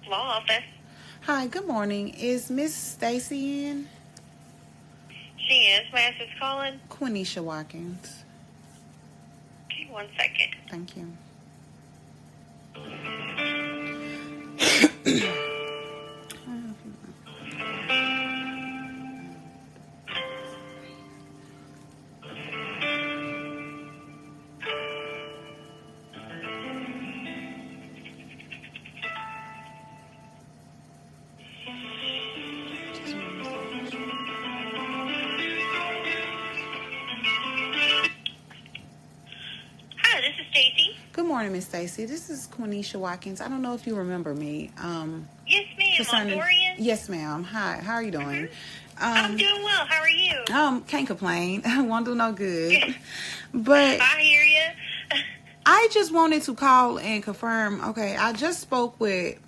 Law Office. Hi, good morning. Is Miss Stacy in? She is. May I ask who's calling? Quenisha Watkins. Okay, 1 second. Thank you. Hi, this is Stacy. Good morning, Miss Stacy. This is Quenisha Watkins. I don't know if you remember me. Yes, ma'am. On Dorian? Yes, ma'am. Hi. How are you doing? I'm doing well. How are you? Can't complain. Won't do no good. But I hear you. I just wanted to call and confirm. Okay, I just spoke with.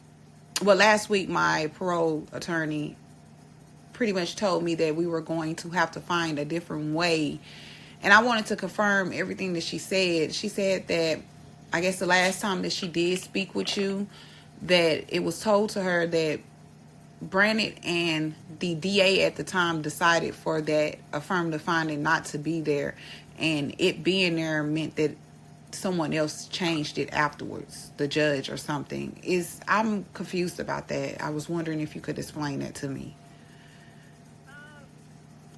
Well, last week my parole attorney pretty much told me that we were going to have to find a different way. And I wanted to confirm everything that she said. She said that, I guess the last time that she did speak with you, that it was told to her that Brandon and the DA at the time decided for that affirmative finding not to be there. And it being there meant that someone else changed it afterwards, the judge or something. I'm confused about that. I was wondering if you could explain that to me.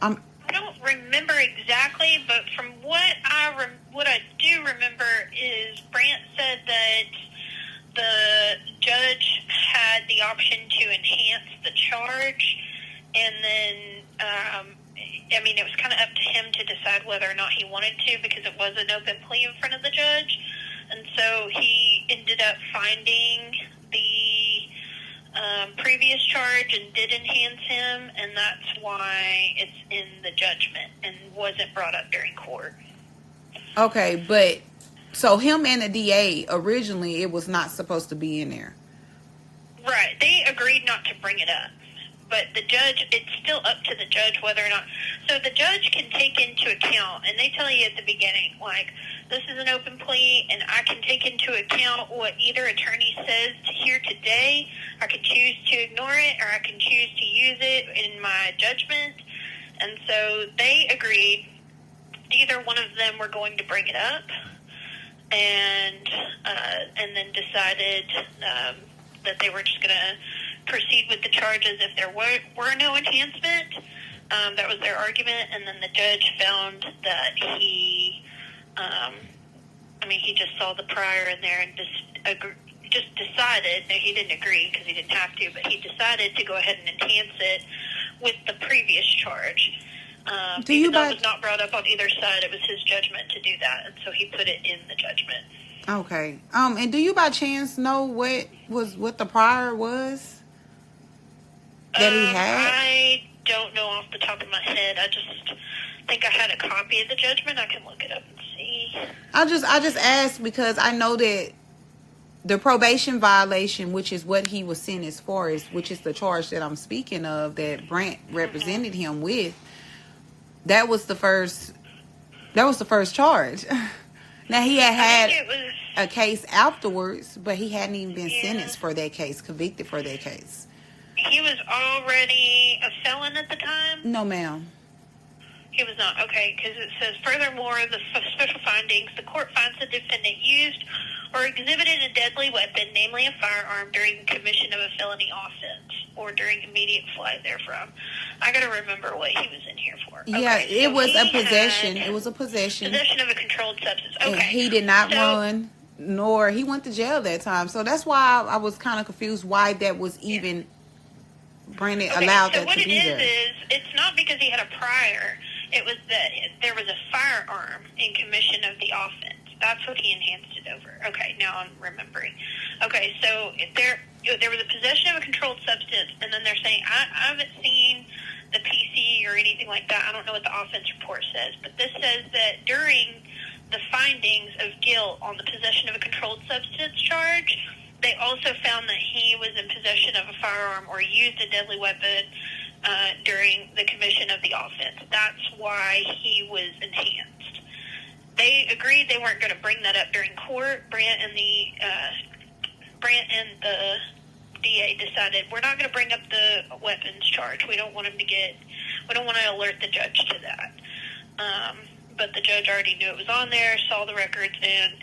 I don't remember exactly, but from what I do remember is Brant said that the judge had the option to enhance the charge, and then it was kind of up to him to decide whether or not he wanted to, because it was an open plea in front of the judge, and so he ended up finding the previous charge and did enhance him, and that's why it's in the judgment and wasn't brought up during court. Okay, but so him and the DA, originally it was not supposed to be in there. Right, they agreed not to bring it up, but the judge, it's still up to the judge whether or not. So the judge can take into account, and they tell you at the beginning, like, this is an open plea, and I can take into account what either attorney says here today. I can choose to ignore it, or I can choose to use it in my judgment. And so they agreed either one of them were going to bring it up, and then decided that they were just going to proceed with the charges if there were no enhancement. That was their argument, and then the judge found that he just saw the prior in there and just decided, no, he didn't agree because he didn't have to, but he decided to go ahead and enhance it with the previous charge. Even though it was not brought up on either side, it was his judgment to do that, and so he put it in the judgment. Okay. And do you by chance know what the prior was that he had? I don't know off the top of my head. I just think I had a copy of the judgment. I can look it up and see. I just asked because I know that the probation violation, which is what he was sentenced for, which is the charge that I'm speaking of, that Brant represented him with. That was the first charge. Now, he had a case afterwards, but he hadn't even been sentenced for that case, convicted for that case. He was already a felon at the time? No, ma'am. He was not. Okay, because it says, furthermore, the special findings, the court finds the defendant used or exhibited a deadly weapon, namely a firearm, during the commission of a felony offense or during immediate flight therefrom. I got to remember what he was in here for. Yeah, okay, it was a possession. It was a possession. Possession of a controlled substance. Okay. And he did not run, nor he went to jail that time. So that's why I was kind of confused why that was even Brandon allowed that to be there. So what it is it's not because he had a prior. It was that there was a firearm in commission of the offense. That's what he enhanced it over. Okay, now I'm remembering. Okay, so there was a possession of a controlled substance, and then they're saying, I haven't seen the PC or anything like that. I don't know what the offense report says, but this says that during the findings of guilt on the possession of a controlled substance charge, they also found that he was in possession of a firearm or used a deadly weapon during the commission of the offense. That's why he was enhanced. They agreed they weren't going to bring that up during court. Brant and the DA decided we're not going to bring up the weapons charge. We don't want him to we don't want to alert the judge to that. But the judge already knew it was on there, saw the records, and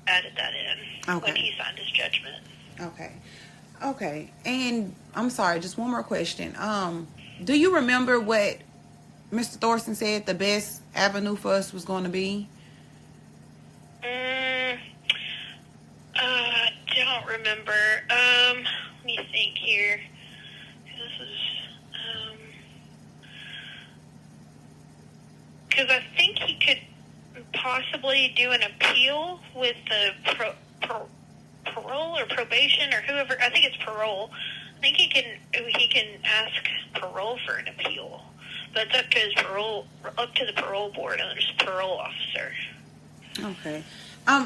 added that in when he signed his judgment. Okay. And I'm sorry, just one more question. Do you remember what Mr. Thorson said the best avenue for us was going to be? I don't remember. Let me think here. This is, because I think he could possibly do an appeal with the parole or probation or whoever. I think it's parole. I think he can ask parole for an appeal, but it's up to the parole board and there's a parole officer. Okay.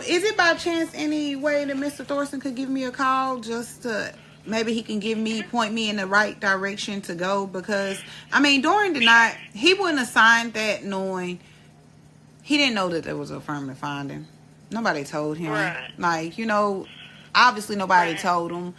Is it by chance any way that Mr. Thorson could give me a call just to maybe he can point me in the right direction to go? Because I mean, during the night he wouldn't have signed that knowing he didn't know that there was a affirmative finding. Nobody told him. Right. Like, obviously nobody told him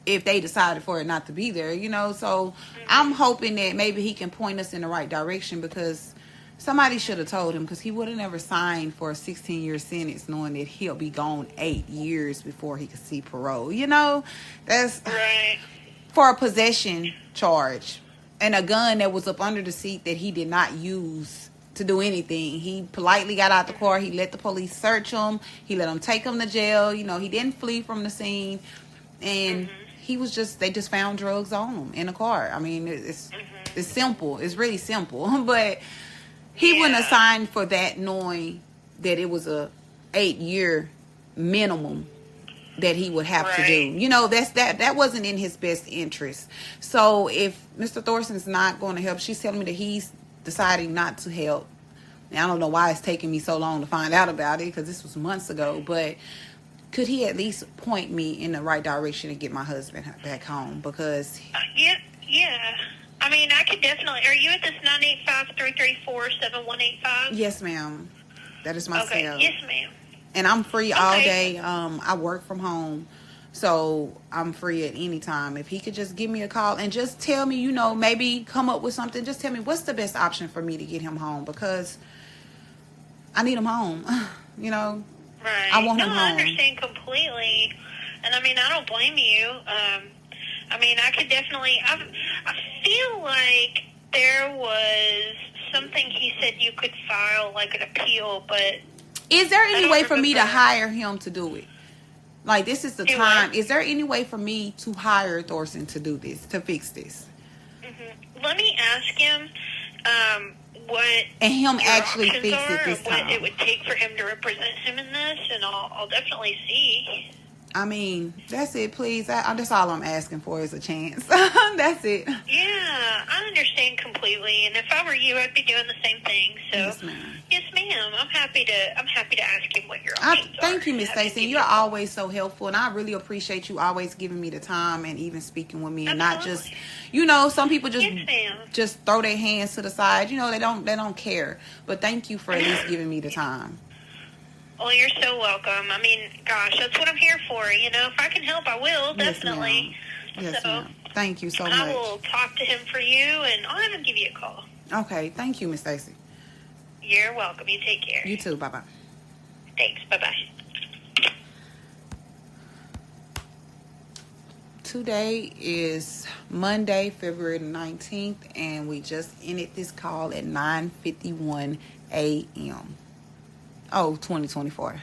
if they decided for it not to be there, So I'm hoping that maybe he can point us in the right direction because somebody should have told him because he would have never signed for a 16-year sentence knowing that he'll be gone 8 years before he could see parole. That's right. For a possession charge and a gun that was up under the seat that he did not use to do anything. He politely got out the car. He let the police search him. He let them take him to jail. He didn't flee from the scene. And they just found drugs on him in the car. I mean, it's simple. It's really simple. But he wouldn't have signed for that knowing that it was a 8-year minimum that he would have to do. That wasn't in his best interest. So if Mr. Thorson's not going to help, she's telling me that he's deciding not to help. Now, I don't know why it's taking me so long to find out about it because this was months ago, but could he at least point me in the right direction and get my husband back home? Because yeah. I mean, I could definitely. Are you at this 985-334-7185? Yes, ma'am. That is my cell. Yes, ma'am. And I'm free all day. I work from home, so I'm free at any time. If he could just give me a call and just tell me, maybe come up with something. Just tell me what's the best option for me to get him home because I need him home. Right. I want him home. I understand completely. And I mean, I don't blame you. I mean, I could definitely, I feel like there was something he said you could file like an appeal, but is there any way for me to hire him to do it? Like, this is the time. What? Is there any way for me to hire Thorson to do this, to fix this? Let me ask him, what and him actually fix it this time. What it would take for him to represent him in this, and I'll definitely see. I mean, that's it, please. That's all I'm asking for is a chance. That's it. Yeah, I understand completely. And if I were you, I'd be doing the same thing. So, yes, ma'am. Yes, ma'am. I'm happy to ask him what your options are. Thank you, Miss Stacy. You're always so helpful, and I really appreciate you always giving me the time and even speaking with me, and not just, some people just throw their hands to the side. They don't care. But thank you for at least giving me the time. Well, you're so welcome. I mean, gosh, that's what I'm here for. If I can help, I will, definitely. Yes, ma'am. Thank you so much. I will talk to him for you, and I'll have him give you a call. Okay. Thank you, Miss Stacy. You're welcome. You take care. You too. Bye-bye. Thanks. Bye-bye. Today is Monday, February 19th, and we just ended this call at 9:51 a.m. 2024.